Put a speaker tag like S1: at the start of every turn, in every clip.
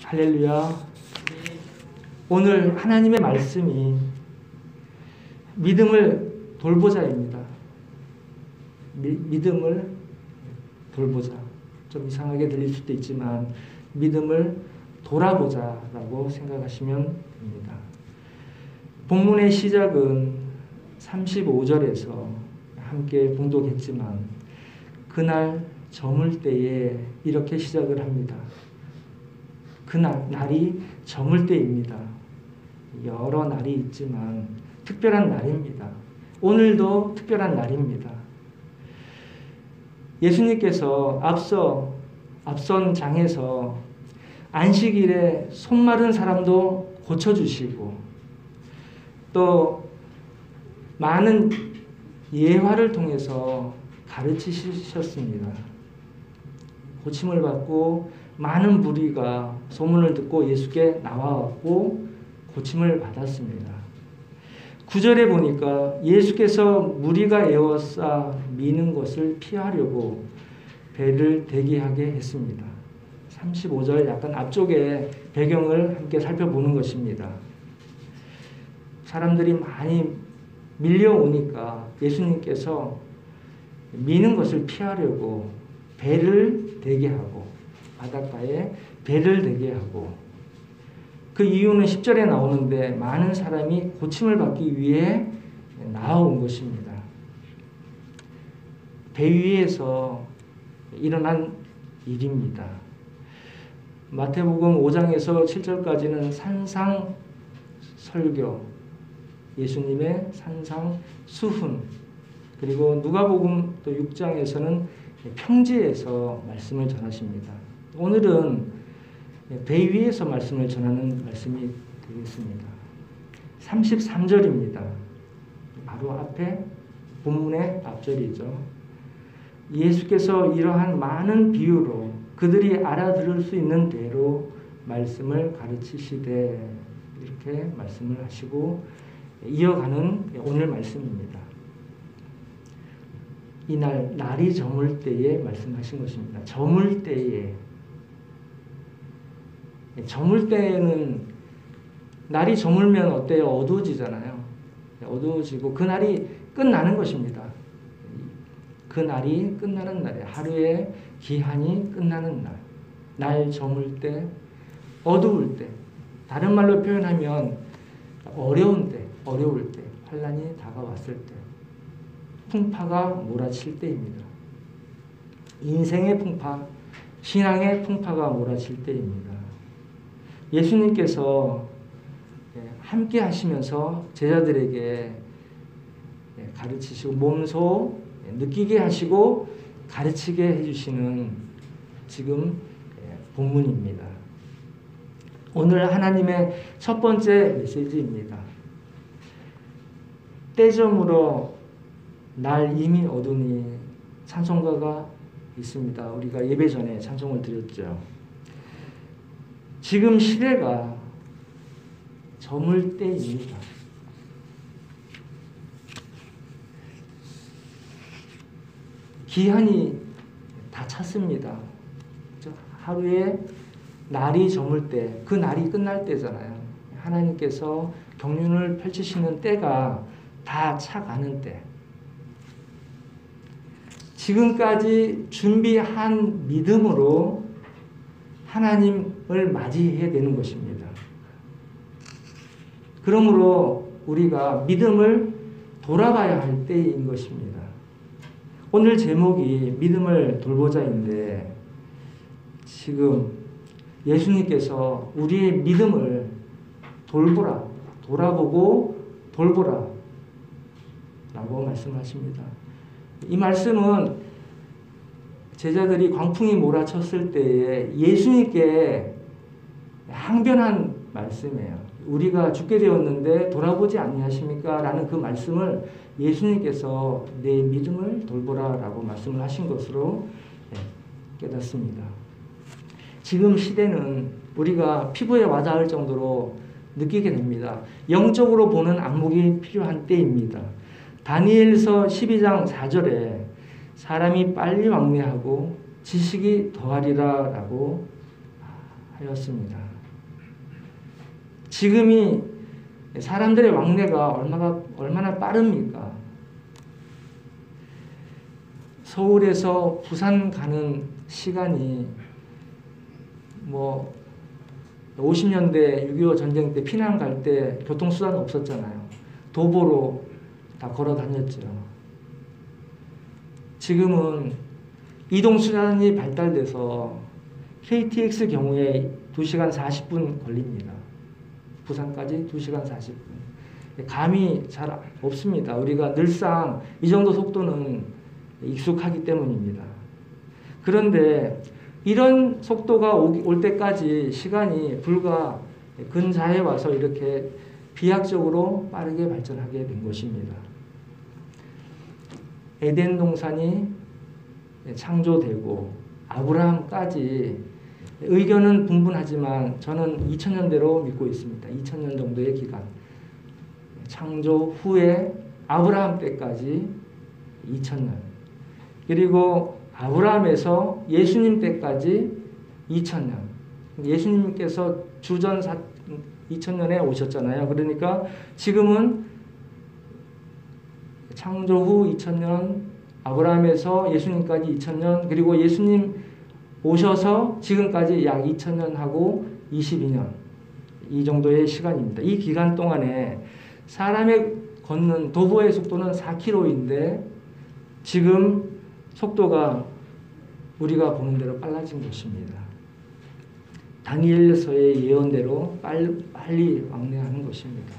S1: 할렐루야. 오늘 하나님의 말씀이 믿음을 돌보자입니다. 믿음을 돌보자. 좀 이상하게 들릴 수도 있지만 믿음을 돌아보자라고 생각하시면 됩니다. 본문의 시작은 35절에서 함께 봉독했지만 그날 저물 때에 이렇게 시작을 합니다. 그날, 날이 저물 때입니다. 여러 날이 있지만 특별한 날입니다. 오늘도 특별한 날입니다. 예수님께서 앞선 장에서 안식일에 손 마른 사람도 고쳐주시고 또 많은 예화를 통해서 가르치셨습니다. 고침을 받고 많은 무리가 소문을 듣고 예수께 나와왔고 고침을 받았습니다. 9절에 보니까 예수께서 무리가 에워싸 미는 것을 피하려고 배를 대기하게 했습니다. 35절 약간 앞쪽에 배경을 함께 살펴보는 것입니다. 사람들이 많이 밀려오니까 예수님께서 미는 것을 피하려고 배를 대기하고 바닷가에 배를 대기하고 그 이유는 10절에 나오는데 많은 사람이 고침을 받기 위해 나아온 것입니다. 배 위에서 일어난 일입니다. 마태복음 5장에서 7절까지는 산상 설교, 예수님의 산상 수훈, 그리고 누가복음 또 6장에서는 평지에서 말씀을 전하십니다. 오늘은 배 위에서 말씀을 전하는 말씀이 되겠습니다. 33절입니다. 바로 앞에 본문의 앞절이죠. 예수께서 이러한 많은 비유로 그들이 알아들을 수 있는 대로 말씀을 가르치시되 이렇게 말씀을 하시고 이어가는 오늘 말씀입니다. 이날 날이 저물 때에 말씀하신 것입니다. 저물 때에 저물 때에는 날이 저물면 어때요? 어두워지잖아요. 어두워지고 그 날이 끝나는 것입니다. 그 날이 끝나는 날이에요. 하루의 기한이 끝나는 날. 날 저물 때, 어두울 때, 다른 말로 표현하면 어려운 때, 어려울 때, 환난이 다가왔을 때, 풍파가 몰아칠 때입니다. 인생의 풍파, 신앙의 풍파가 몰아칠 때입니다. 예수님께서 함께 하시면서 제자들에게 가르치시고 몸소 느끼게 하시고 가르치게 해주시는 지금 본문입니다. 오늘 하나님의 첫 번째 메시지입니다. 때저물어 날 이미 어두니 찬송가가 있습니다. 우리가 예배 전에 찬송을 드렸죠. 지금 시대가 저물 때입니다. 기한이 다 찼습니다. 하루에 날이 저물 때, 그 날이 끝날 때잖아요. 하나님께서 경륜을 펼치시는 때가 다 차가는 때. 지금까지 준비한 믿음으로 하나님을 맞이해야 되는 것입니다. 그러므로 우리가 믿음을 돌아봐야 할 때인 것입니다. 오늘 제목이 믿음을 돌보자인데 지금 예수님께서 우리의 믿음을 돌보라, 돌아보고 돌보라 라고 말씀하십니다. 이 말씀은 제자들이 광풍이 몰아쳤을 때에 예수님께 항변한 말씀이에요. 우리가 죽게 되었는데 돌아보지 아니하십니까? 라는 그 말씀을 예수님께서 내 믿음을 돌보라 라고 말씀을 하신 것으로 깨닫습니다. 지금 시대는 우리가 피부에 와닿을 정도로 느끼게 됩니다. 영적으로 보는 안목이 필요한 때입니다. 다니엘서 12장 4절에 사람이 빨리 왕래하고 지식이 더하리라 라고 하였습니다. 지금이 사람들의 왕래가 얼마나 빠릅니까? 서울에서 부산 가는 시간이 50년대 6.25 전쟁 때 피난 갈 때 교통수단 없었잖아요. 도보로 다 걸어 다녔죠. 지금은 이동수단이 발달돼서 KTX 경우에 2시간 40분 걸립니다. 부산까지 2시간 40분. 감이 잘 없습니다. 우리가 늘상 이 정도 속도는 익숙하기 때문입니다. 그런데 이런 속도가 올 때까지 시간이 불과 근자에 와서 이렇게 비약적으로 빠르게 발전하게 된 것입니다. 에덴 동산이 창조되고 아브라함까지 의견은 분분하지만 저는 2000년대로 믿고 있습니다. 2000년 정도의 기간. 창조 후에 아브라함 때까지 2000년. 그리고 아브라함에서 예수님 때까지 2000년. 예수님께서 주전 2000년에 오셨잖아요. 그러니까 지금은 창조 후 2000년, 아브라함에서 예수님까지 2000년, 그리고 예수님 오셔서 지금까지 약 2000년하고 22년 이 정도의 시간입니다. 이 기간 동안에 사람의 걷는 도보의 속도는 4km인데 지금 속도가 우리가 보는 대로 빨라진 것입니다. 다니엘서의 예언대로 빨리 왕래하는 것입니다.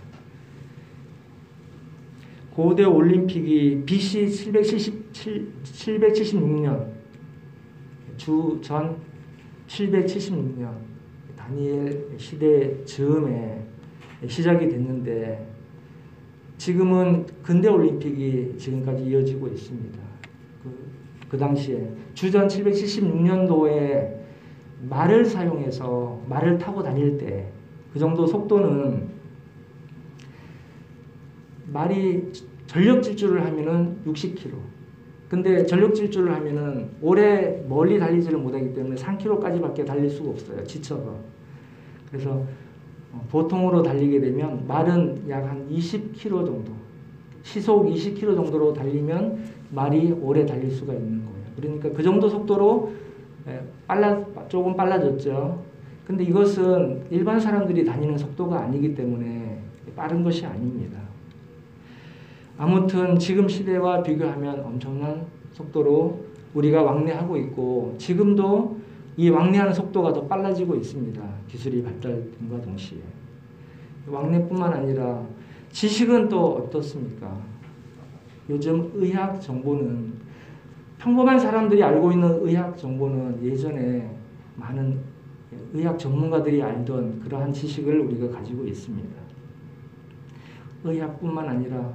S1: 고대 올림픽이 BC 776년 주전 776년 다니엘 시대 즈음에 시작이 됐는데 지금은 근대 올림픽이 지금까지 이어지고 있습니다. 그 당시에 주전 776년도에 말을 사용해서 말을 타고 다닐 때 그 정도 속도는 말이 전력 질주를 하면은 60km. 근데 전력 질주를 하면은 오래 멀리 달리지를 못하기 때문에 3km까지밖에 달릴 수가 없어요. 지쳐서. 그래서 보통으로 달리게 되면 말은 약 한 20km 정도, 시속 20km 정도로 달리면 말이 오래 달릴 수가 있는 거예요. 그러니까 그 정도 속도로 조금 빨라졌죠. 근데 이것은 일반 사람들이 다니는 속도가 아니기 때문에 빠른 것이 아닙니다. 아무튼 지금 시대와 비교하면 엄청난 속도로 우리가 왕래하고 있고 지금도 이 왕래하는 속도가 더 빨라지고 있습니다. 기술이 발달됨과 동시에. 왕래뿐만 아니라 지식은 또 어떻습니까? 요즘 의학 정보는 평범한 사람들이 알고 있는 의학 정보는 예전에 많은 의학 전문가들이 알던 그러한 지식을 우리가 가지고 있습니다. 의학뿐만 아니라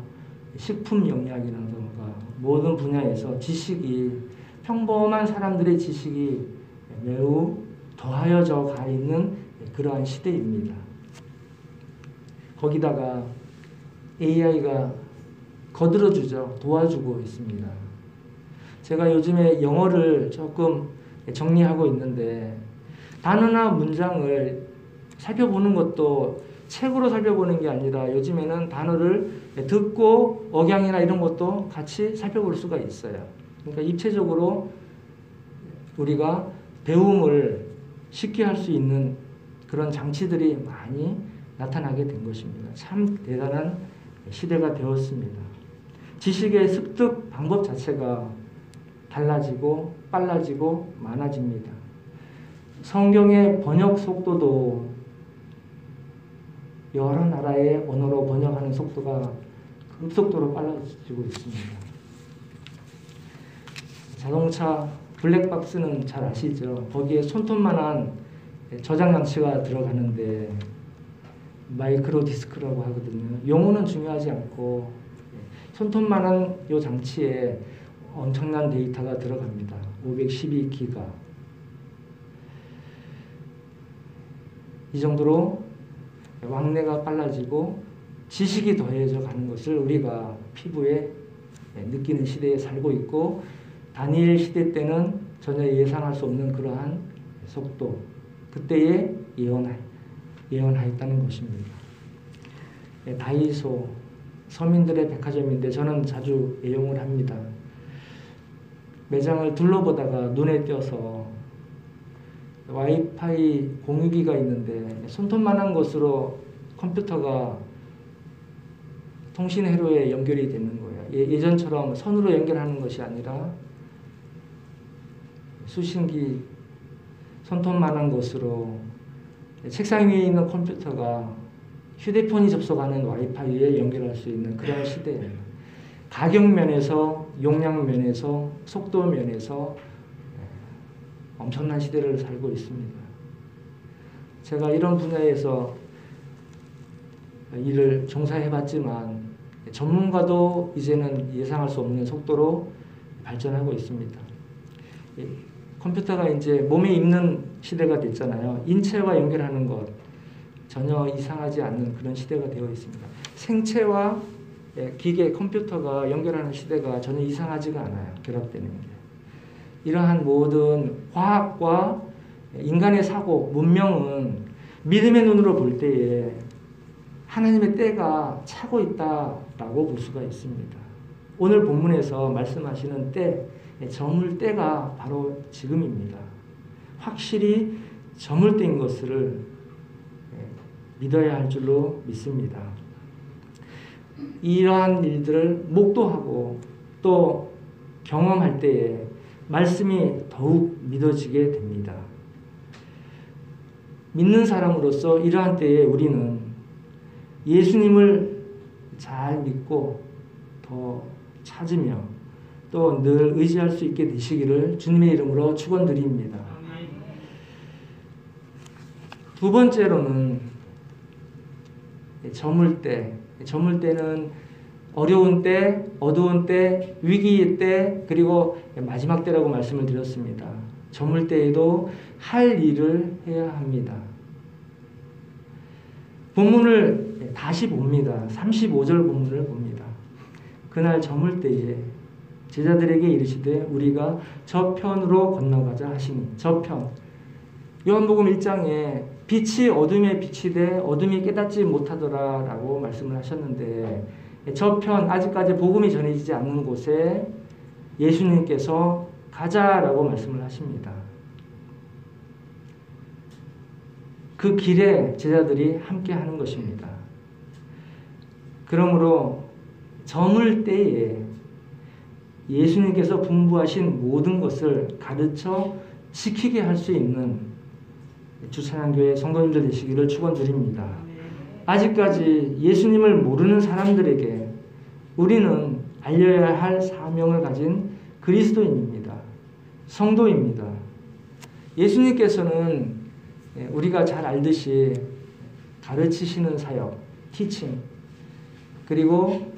S1: 식품 영양이라든가 모든 분야에서 지식이 평범한 사람들의 지식이 매우 더하여져 가 있는 그러한 시대입니다. 거기다가 AI가 거들어주죠. 도와주고 있습니다. 제가 요즘에 영어를 조금 정리하고 있는데 단어나 문장을 살펴보는 것도 책으로 살펴보는 게 아니라 요즘에는 단어를 듣고 억양이나 이런 것도 같이 살펴볼 수가 있어요. 그러니까 입체적으로 우리가 배움을 쉽게 할 수 있는 그런 장치들이 많이 나타나게 된 것입니다. 참 대단한 시대가 되었습니다. 지식의 습득 방법 자체가 달라지고 빨라지고 많아집니다. 성경의 번역 속도도 여러 나라의 언어로 번역하는 속도가 급속도로 빨라지고 있습니다. 자동차 블랙박스는 잘 아시죠? 거기에 손톱만한 저장 장치가 들어가는데 마이크로 디스크라고 하거든요. 용어는 중요하지 않고 손톱만한 이 장치에 엄청난 데이터가 들어갑니다. 512기가. 이 정도로 왕래가 빨라지고 지식이 더해져 가는 것을 우리가 피부에 느끼는 시대에 살고 있고 다니엘 시대 때는 전혀 예상할 수 없는 그러한 속도, 그때의 예언하였다는 것입니다. 다이소, 서민들의 백화점인데 저는 자주 애용을 합니다. 매장을 둘러보다가 눈에 띄어서 와이파이 공유기가 있는데 손톱만한 것으로 컴퓨터가 통신 회로에 연결이 되는 거예요. 예전처럼 선으로 연결하는 것이 아니라 수신기 손톱만한 것으로 책상 위에 있는 컴퓨터가 휴대폰이 접속하는 와이파이에 연결할 수 있는 그런 시대예요. 가격 면에서, 용량 면에서, 속도 면에서 엄청난 시대를 살고 있습니다. 제가 이런 분야에서 일을 종사해봤지만 전문가도 이제는 예상할 수 없는 속도로 발전하고 있습니다. 컴퓨터가 이제 몸에 있는 시대가 됐잖아요. 인체와 연결하는 것 전혀 이상하지 않는 그런 시대가 되어 있습니다. 생체와 기계, 컴퓨터가 연결하는 시대가 전혀 이상하지가 않아요. 결합되는 게. 이러한 모든 과학과 인간의 사고, 문명은 믿음의 눈으로 볼 때에 하나님의 때가 차고 있다라고 볼 수가 있습니다. 오늘 본문에서 말씀하시는 때, 저물 때가 바로 지금입니다. 확실히 저물 때인 것을 믿어야 할 줄로 믿습니다. 이러한 일들을 목도하고 또 경험할 때에 말씀이 더욱 믿어지게 됩니다. 믿는 사람으로서 이러한 때에 우리는 예수님을 잘 믿고 더 찾으며 또 늘 의지할 수 있게 되시기를 주님의 이름으로 축원드립니다. 두 번째로는 저물 때. 저물 때는 어려운 때, 어두운 때, 위기의 때, 그리고 마지막 때라고 말씀을 드렸습니다. 저물 때에도 할 일을 해야 합니다. 본문을 다시 봅니다. 35절 본문을 봅니다. 그날 저물 때에 제자들에게 이르시되 우리가 저편으로 건너가자 하시니. 저편. 요한복음 1장에 빛이 어둠에 빛이 돼 어둠이 깨닫지 못하더라 라고 말씀을 하셨는데, 저편, 아직까지 복음이 전해지지 않는 곳에 예수님께서 가자라고 말씀을 하십니다. 그 길에 제자들이 함께 하는 것입니다. 그러므로 저물 때에 예수님께서 분부하신 모든 것을 가르쳐 지키게 할 수 있는 주찬양교회 성도님들 되시기를 축원드립니다. 아직까지 예수님을 모르는 사람들에게 우리는 알려야 할 사명을 가진 그리스도인입니다. 성도입니다. 예수님께서는 우리가 잘 알듯이 가르치시는 사역, 티칭, 그리고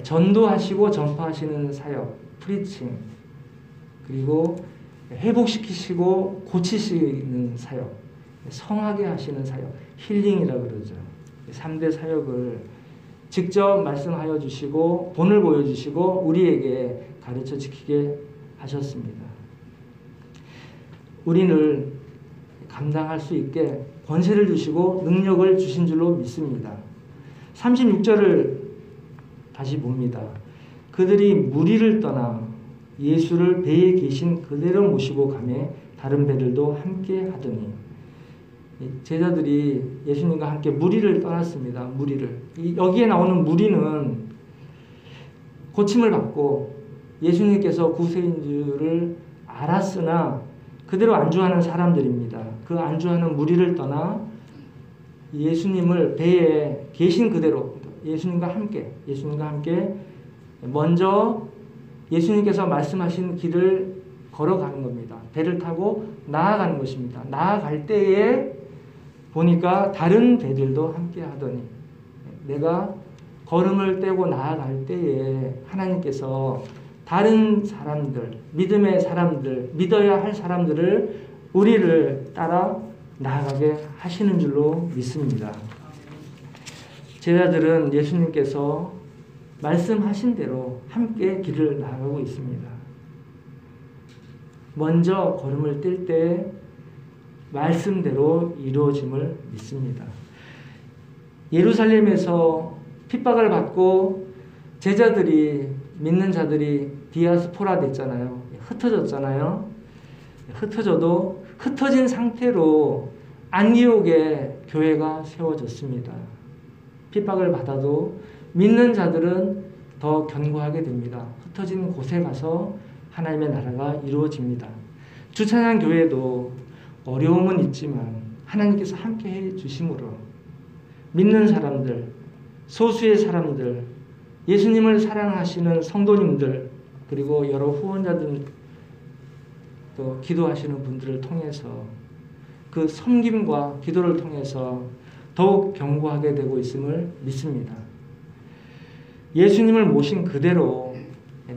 S1: 전도하시고 전파하시는 사역, 프리칭, 그리고 회복시키시고 고치시는 사역, 성하게 하시는 사역, 힐링이라고 그러죠. 3대 사역을 직접 말씀하여 주시고 본을 보여주시고 우리에게 가르쳐 지키게 하셨습니다. 우리를 감당할 수 있게 권세를 주시고 능력을 주신 줄로 믿습니다. 36절을 다시 봅니다. 그들이 무리를 떠나 예수를 배에 계신 그대로 모시고 가매 다른 배들도 함께 하더니. 제자들이 예수님과 함께 무리를 떠났습니다. 무리를. 여기에 나오는 무리는 고침을 받고 예수님께서 구세인 줄을 알았으나 그대로 안주하는 사람들입니다. 그 안주하는 무리를 떠나 예수님을 배에 계신 그대로 예수님과 함께 먼저 예수님께서 말씀하신 길을 걸어가는 겁니다. 배를 타고 나아가는 것입니다. 나아갈 때에 보니까 다른 배들도 함께 하더니, 내가 걸음을 떼고 나아갈 때에 하나님께서 다른 사람들, 믿음의 사람들, 믿어야 할 사람들을 우리를 따라 나아가게 하시는 줄로 믿습니다. 제자들은 예수님께서 말씀하신 대로 함께 길을 나아가고 있습니다. 먼저 걸음을 뗄 때 말씀대로 이루어짐을 믿습니다. 예루살렘에서 핍박을 받고 제자들이, 믿는 자들이 디아스포라 됐잖아요. 흩어졌잖아요. 흩어져도 흩어진 상태로 안디옥에 교회가 세워졌습니다. 핍박을 받아도 믿는 자들은 더 견고하게 됩니다. 흩어진 곳에 가서 하나님의 나라가 이루어집니다. 주찬양 교회도 어려움은 있지만 하나님께서 함께 해 주심으로 믿는 사람들, 소수의 사람들, 예수님을 사랑하시는 성도님들, 그리고 여러 후원자들, 또 기도하시는 분들을 통해서 그 섬김과 기도를 통해서 더욱 견고하게 되고 있음을 믿습니다. 예수님을 모신 그대로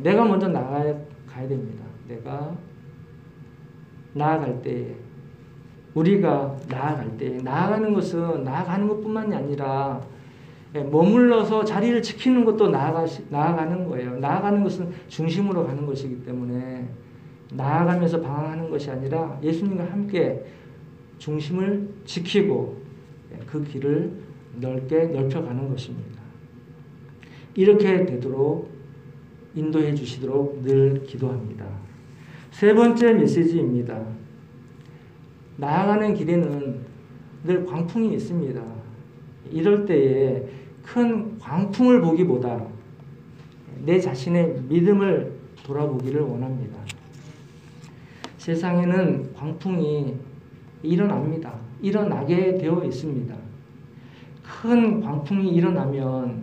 S1: 내가 먼저 나아가야 됩니다. 내가 나아갈 때에, 우리가 나아갈 때에, 나아가는 것은 나아가는 것뿐만이 아니라 머물러서 자리를 지키는 것도 나아가는 거예요. 나아가는 것은 중심으로 가는 것이기 때문에 나아가면서 방황하는 것이 아니라 예수님과 함께 중심을 지키고 그 길을 넓게 넓혀가는 것입니다. 이렇게 되도록 인도해 주시도록 늘 기도합니다. 세 번째 메시지입니다. 나아가는 길에는 늘 광풍이 있습니다. 이럴 때에 큰 광풍을 보기보다 내 자신의 믿음을 돌아보기를 원합니다. 세상에는 광풍이 일어납니다. 일어나게 되어 있습니다. 큰 광풍이 일어나면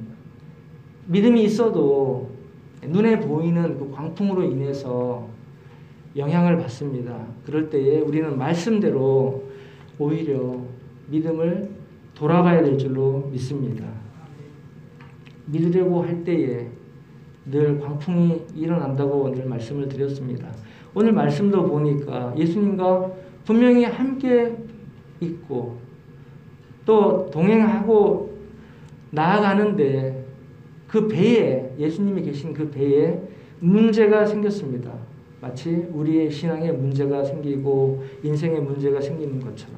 S1: 믿음이 있어도 눈에 보이는 그 광풍으로 인해서 영향을 받습니다. 그럴 때에 우리는 말씀대로 오히려 믿음을 돌아가야 될 줄로 믿습니다. 믿으려고 할 때에 늘 광풍이 일어난다고 늘 말씀을 드렸습니다. 오늘 말씀도 보니까 예수님과 분명히 함께 있고 또 동행하고 나아가는데 그 배에, 예수님이 계신 그 배에 문제가 생겼습니다. 마치 우리의 신앙에 문제가 생기고 인생에 문제가 생기는 것처럼.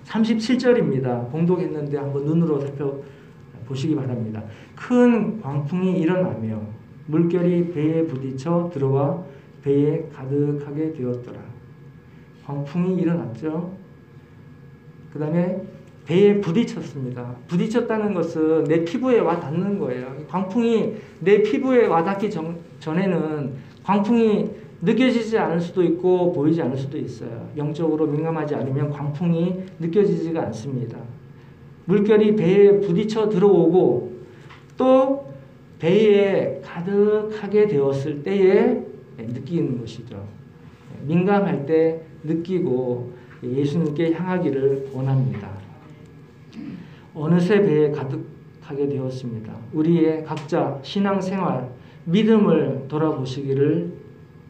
S1: 37절입니다. 봉독했는데 한번 눈으로 살펴보시기 바랍니다. 큰 광풍이 일어나며 물결이 배에 부딪혀 들어와 배에 가득하게 되었더라. 광풍이 일어났죠. 그 다음에 배에 부딪혔습니다. 부딪혔다는 것은 내 피부에 와 닿는 거예요. 광풍이 내 피부에 와 닿기 전에는 광풍이 느껴지지 않을 수도 있고 보이지 않을 수도 있어요. 영적으로 민감하지 않으면 광풍이 느껴지지가 않습니다. 물결이 배에 부딪혀 들어오고 또 배에 가득하게 되었을 때에 느끼는 것이죠. 민감할 때 느끼고 예수님께 향하기를 원합니다. 어느새 배에 가득하게 되었습니다. 우리의 각자 신앙생활, 믿음을 돌아보시기를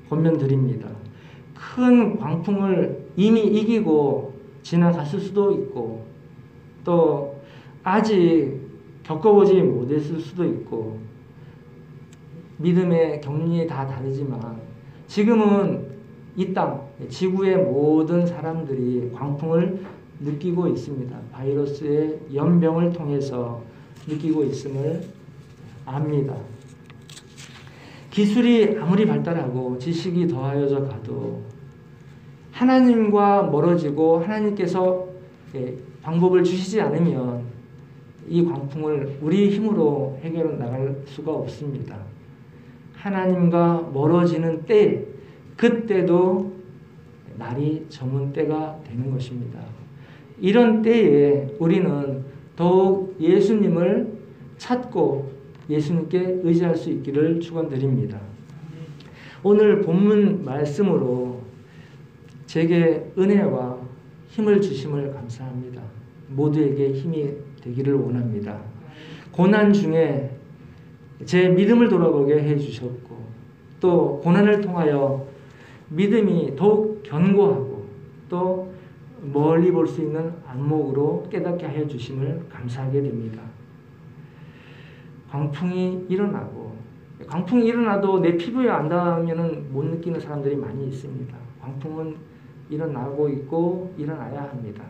S1: 권면드립니다. 큰 광풍을 이미 이기고 지나갔을 수도 있고 또 아직 겪어보지 못했을 수도 있고 믿음의 경륜이 다 다르지만 지금은 이 땅, 지구의 모든 사람들이 광풍을 느끼고 있습니다. 바이러스의 연병을 통해서 느끼고 있음을 압니다. 기술이 아무리 발달하고 지식이 더하여져 가도 하나님과 멀어지고 하나님께서 방법을 주시지 않으면 이 광풍을 우리 힘으로 해결해 나갈 수가 없습니다. 하나님과 멀어지는 때, 그때도 날이 저문 때가 되는 것입니다. 이런 때에 우리는 더욱 예수님을 찾고 예수님께 의지할 수 있기를 축원드립니다. 오늘 본문 말씀으로 제게 은혜와 힘을 주심을 감사합니다. 모두에게 힘이 되기를 원합니다. 고난 중에 제 믿음을 돌아보게 해주셨고 또 고난을 통하여 믿음이 더욱 견고하고 또 멀리 볼 수 있는 안목으로 깨닫게 하여 주심을 감사하게 됩니다. 광풍이 일어나도 내 피부에 안 닿으면 못 느끼는 사람들이 많이 있습니다. 광풍은 일어나고 있고 일어나야 합니다.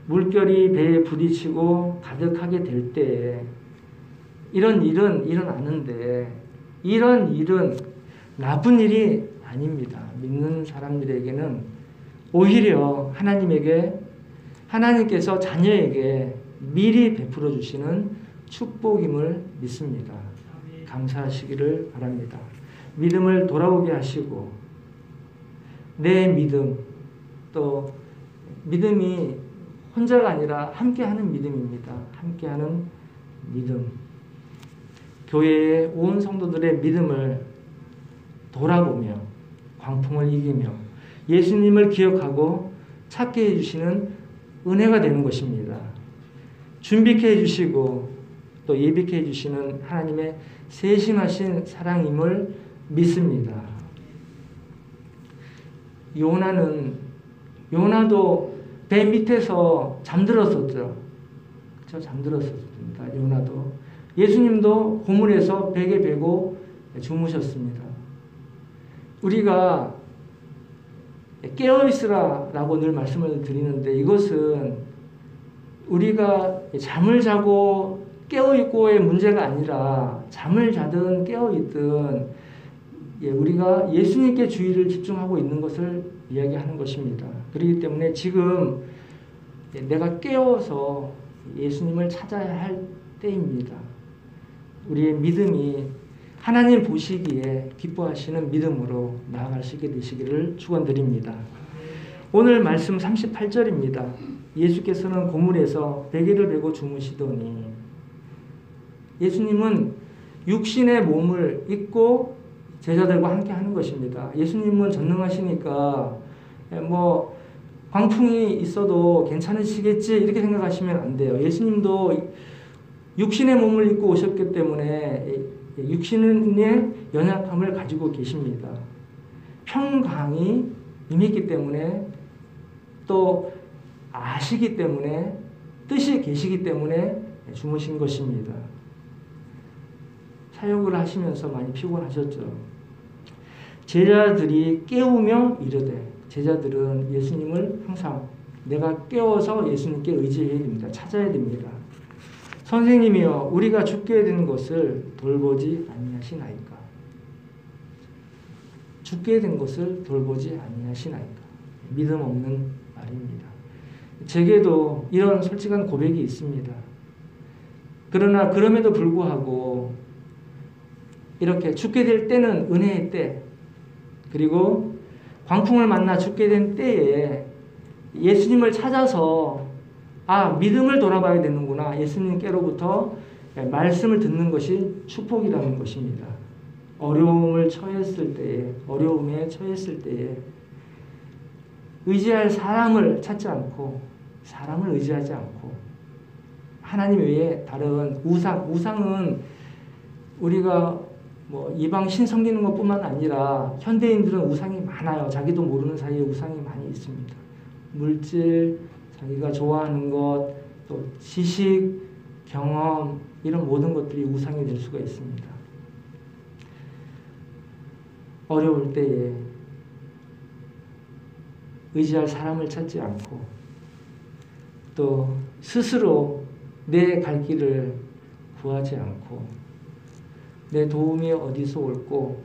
S1: 물결이 배에 부딪히고 가득하게 될 때에 이런 일은 일어나는데 이런 일은 나쁜 일이 아닙니다. 믿는 사람들에게는 오히려 하나님께서 자녀에게 미리 베풀어 주시는 축복임을 믿습니다. 감사하시기를 바랍니다. 믿음을 돌아오게 하시고 내 믿음, 또 믿음이 혼자가 아니라 함께하는 믿음입니다. 함께하는 믿음. 교회의 온 성도들의 믿음을 돌아보며 광풍을 이기며 예수님을 기억하고 찾게 해주시는 은혜가 되는 것입니다. 준비케 해주시고 또 예비케 해주시는 하나님의 세심하신 사랑임을 믿습니다. 요나도 배 밑에서 잠들었었죠. 그렇죠? 잠들었었습니다. 요나도. 예수님도 고물에서 베개 베고 주무셨습니다. 우리가 깨어있으라라고 늘 말씀을 드리는데 이것은 우리가 잠을 자고 깨어있고의 문제가 아니라 잠을 자든 깨어있든 우리가 예수님께 주의를 집중하고 있는 것을 이야기하는 것입니다. 그렇기 때문에 지금 내가 깨어서 예수님을 찾아야 할 때입니다. 우리의 믿음이 하나님 보시기에 기뻐하시는 믿음으로 나아갈 수 있게 되시기를 축원드립니다. 오늘 말씀 38절입니다. 예수께서는 고물에서 베개를 베고 주무시더니 예수님은 육신의 몸을 입고 제자들과 함께 하는 것입니다. 예수님은 전능하시니까 광풍이 있어도 괜찮으시겠지 이렇게 생각하시면 안 돼요. 예수님도 육신의 몸을 입고 오셨기 때문에 육신의 연약함을 가지고 계십니다. 평강이 임했기 때문에 또 아시기 때문에 뜻이 계시기 때문에 주무신 것입니다. 사역을 하시면서 많이 피곤하셨죠. 제자들이 깨우며 이르되 제자들은 예수님을 항상 내가 깨워서 예수님께 의지해야 됩니다. 찾아야 됩니다. 선생님이여 우리가 죽게 된 것을 돌보지 아니하시나이까. 죽게 된 것을 돌보지 아니하시나이까. 믿음 없는 말입니다. 제게도 이런 솔직한 고백이 있습니다. 그러나 그럼에도 불구하고 이렇게 죽게 될 때는 은혜의 때, 그리고 광풍을 만나 죽게 된 때에 예수님을 찾아서 믿음을 돌아봐야 되는구나. 예수님께로부터 말씀을 듣는 것이 축복이라는 것입니다. 어려움에 처했을 때에 의지할 사람을 찾지 않고 사람을 의지하지 않고 하나님 외에 다른 우상은 우리가 이방 신 섬기는 것뿐만 아니라 현대인들은 우상이 많아요. 자기도 모르는 사이에 우상이 많이 있습니다. 물질, 자기가 좋아하는 것, 또 지식, 경험 이런 모든 것들이 우상이 될 수가 있습니다. 어려울 때에 의지할 사람을 찾지 않고 또 스스로 내 갈 길을 구하지 않고 내 도움이 어디서 올꼬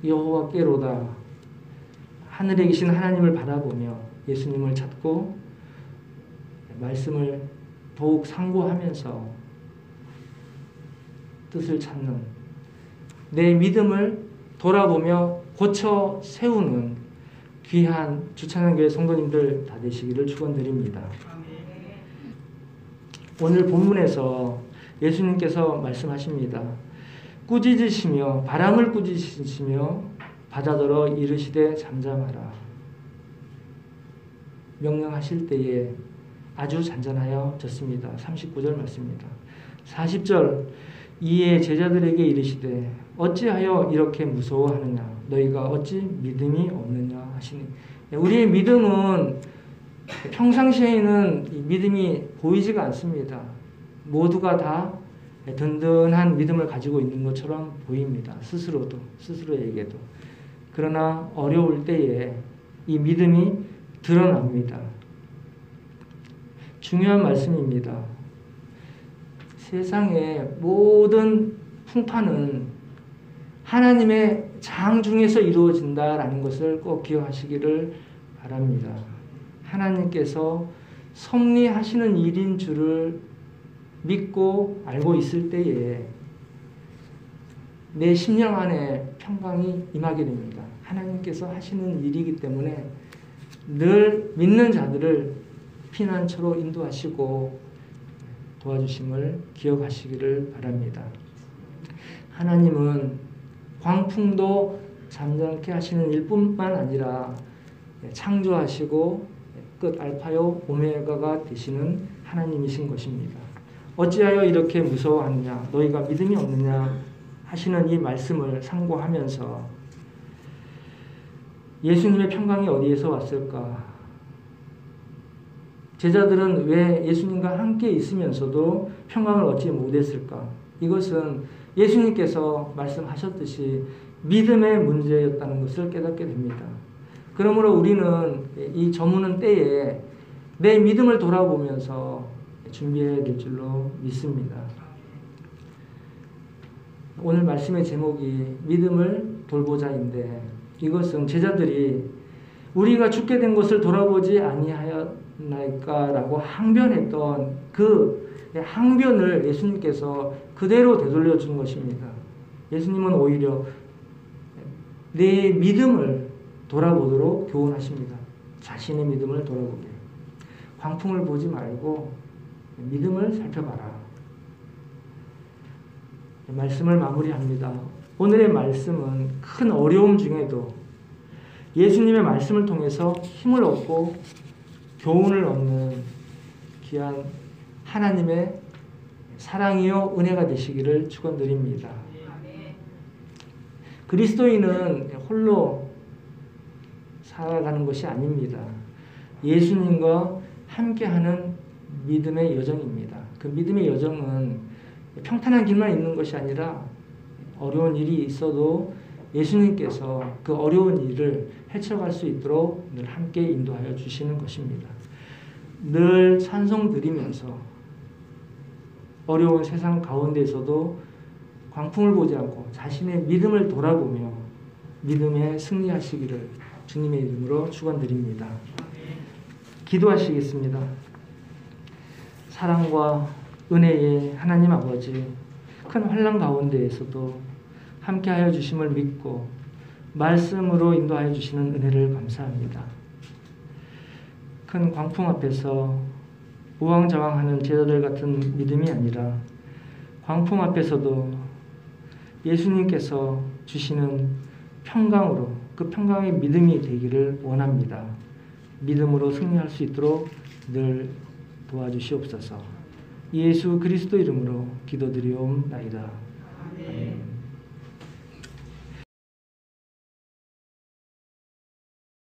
S1: 여호와께로다 하늘에 계신 하나님을 바라보며 예수님을 찾고 말씀을 더욱 상고하면서 뜻을 찾는 내 믿음을 돌아보며 고쳐 세우는 귀한 주찬양교회 성도님들 다 되시기를 축원드립니다. 오늘 본문에서 예수님께서 말씀하십니다. 꾸짖으시며 바람을 꾸짖으시며 바다더러 이르시되 잠잠하라. 명령하실 때에 아주 잔잔하여졌습니다. 39절 말씀입니다. 40절 이에 제자들에게 이르시되 어찌하여 이렇게 무서워하느냐 너희가 어찌 믿음이 없느냐 하시니 우리의 믿음은 평상시에는 믿음이 보이지가 않습니다. 모두가 다 든든한 믿음을 가지고 있는 것처럼 보입니다. 스스로에게도. 그러나 어려울 때에 이 믿음이 드러납니다. 중요한 말씀입니다. 세상의 모든 풍파는 하나님의 장중에서 이루어진다라는 것을 꼭 기억하시기를 바랍니다. 하나님께서 섭리하시는 일인 줄을 믿고 알고 있을 때에 내 심령 안에 평강이 임하게 됩니다. 하나님께서 하시는 일이기 때문에 늘 믿는 자들을 피난처로 인도하시고 도와주심을 기억하시기를 바랍니다. 하나님은 광풍도 잠잠케 하시는 일뿐만 아니라 창조하시고 끝 알파요 오메가가 되시는 하나님이신 것입니다. 어찌하여 이렇게 무서워하느냐 너희가 믿음이 없느냐 하시는 이 말씀을 상고하면서 예수님의 평강이 어디에서 왔을까? 제자들은 왜 예수님과 함께 있으면서도 평강을 얻지 못했을까? 이것은 예수님께서 말씀하셨듯이 믿음의 문제였다는 것을 깨닫게 됩니다. 그러므로 우리는 이 저무는 때에 내 믿음을 돌아보면서 준비해야 될 줄로 믿습니다. 오늘 말씀의 제목이 믿음을 돌보자인데 이것은 제자들이 우리가 죽게 된 것을 돌아보지 아니하였나이까라고 항변했던 그 항변을 예수님께서 그대로 되돌려 준 것입니다. 예수님은 오히려 내 믿음을 돌아보도록 교훈하십니다. 자신의 믿음을 돌아보게. 광풍을 보지 말고 믿음을 살펴봐라. 말씀을 마무리합니다. 오늘의 말씀은 큰 어려움 중에도 예수님의 말씀을 통해서 힘을 얻고 교훈을 얻는 귀한 하나님의 사랑이요 은혜가 되시기를 축원드립니다. 그리스도인은 홀로 살아가는 것이 아닙니다. 예수님과 함께하는 믿음의 여정입니다. 그 믿음의 여정은 평탄한 길만 있는 것이 아니라 어려운 일이 있어도 예수님께서 그 어려운 일을 헤쳐갈 수 있도록 늘 함께 인도하여 주시는 것입니다. 늘 찬송 드리면서 어려운 세상 가운데서도 광풍을 보지 않고 자신의 믿음을 돌아보며 믿음에 승리하시기를 주님의 이름으로 축원드립니다. 기도하시겠습니다. 사랑과 은혜의 하나님 아버지, 큰 환난 가운데에서도 함께하여 주심을 믿고 말씀으로 인도하여 주시는 은혜를 감사합니다. 큰 광풍 앞에서 우왕좌왕하는 제자들 같은 믿음이 아니라 광풍 앞에서도 예수님께서 주시는 평강으로 그 평강의 믿음이 되기를 원합니다. 믿음으로 승리할 수 있도록 늘 도와주시옵소서. 예수 그리스도 이름으로 기도드리옵나이다. 아멘.